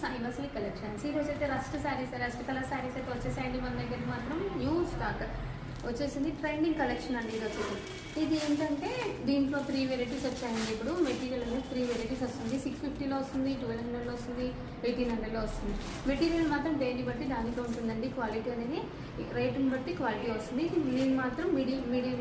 Sai వసవి collections. ఈరోజు అయితే rust colour saris అయితే వచ్చేసాయండి మన దగ్గర మాత్రం. న్యూ స్టాక్ వచ్చేసింది, ట్రెండింగ్ కలెక్షన్ అండి ఇది వచ్చేసి. ఇది ఏంటంటే దీంట్లో 3 వెరైటీస్ వచ్చాయండి. ఇప్పుడు మెటీరియల్ అనేది 3 వెరైటీస్ వస్తుంది. 650లో వస్తుంది, 1200లో వస్తుంది, 1800లో వస్తుంది. మెటీరియల్ మాత్రం దేన్ని బట్టి దానితో ఉంటుందండి. క్వాలిటీ అనేది రేటుని బట్టి క్వాలిటీ వస్తుంది. నేను మాత్రం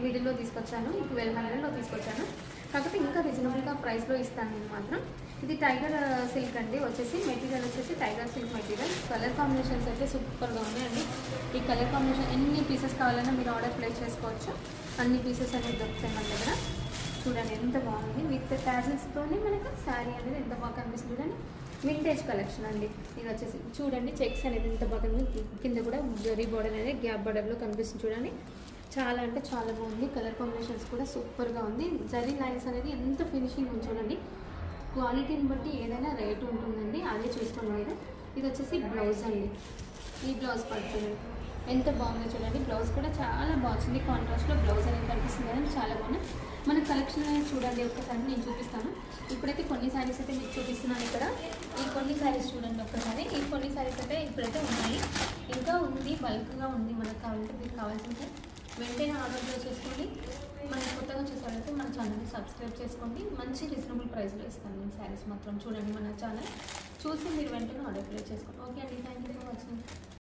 మిడిల్లో తీసుకొచ్చాను, 1200లో తీసుకొచ్చాను. కాకపోతే ఇంకా రీజనబుల్గా ప్రైస్లో ఇస్తాను నేను మాత్రం. ఇది టైగర్ సిల్క్ అండి. వచ్చేసి మెటీరియల్ వచ్చేసి tiger silk material. Colour combinations అయితే సూపర్గా ఉన్నాయండి. ఈ కలర్ కాంబినేషన్ ఎన్ని పీసెస్ కావాలన్నా మీరు ఆర్డర్ ప్లేస్ చేసుకోవచ్చు. అన్ని పీసెస్ అనేది దొరుకుతాయి మన దగ్గర. చూడండి ఎంత బాగుంది, విత్ ట్యాజిల్స్తోనే మనకు శారీ అనేది ఎంత బాగా కనిపిస్తుంది. చూడండి వింటేజ్ కలెక్షన్ అండి ఇది వచ్చేసి. చూడండి చెక్స్ అనేది ఎంత బాగా కింద కూడా జరీ బోర్డర్ అనేది గ్యాప్ బోర్డర్లో కనిపిస్తుంది. చూడండి చాలా అంటే చాలా బాగుంది. కలర్ కాంబినేషన్స్ కూడా సూపర్గా ఉంది. జరీ లైన్స్ అనేది ఎంత ఫినిషింగ్ ఉంది చూడండి. క్వాలిటీని బట్టి ఏదైనా రేటు ఉంటుందండి, అదే చూసుకోండి మీరు. ఇది వచ్చేసి బ్లౌజ్ అండి. ఈ బ్లౌజ్ పడుతుంది ఎంత బాగుందో చూడండి. బ్లౌజ్ కూడా చాలా బాగుంది. కాంట్రాస్ట్లో బ్లౌజ్ అనేది కనిపిస్తుంది కదా, చాలా బాగుంది. మన కలెక్షన్ అనేది చూడండి ఒక్కసారి నేను చూపిస్తాను. ఇప్పుడైతే కొన్ని శారీస్ అయితే మీకు చూపిస్తున్నాను ఇక్కడ. ఈ కొన్ని శారీస్ చూడండి ఒక్కసారి. ఈ కొన్ని శారీస్ అయితే ఇప్పుడైతే ఉన్నాయి, ఇంకా ఉంది, బల్క్గా ఉంది. మనకు కావాలంటే మీకు కావాల్సింటే వెంటనే ఆర్డర్ చేసుకోండి. మనకి కొత్తగా చూసారైతే మన ఛానల్ని సబ్స్క్రైబ్ చేసుకోండి. మంచి రీజనబుల్ ప్రైస్లో ఇస్తాను నేను శారీస్ మాత్రం. చూడండి మన ఛానల్ చూసి మీరు వెంటనే ఆర్డర్ ప్లేస్ చేసుకోండి. ఓకే అండి, థ్యాంక్ యూ ఫర్ వాచింగ్.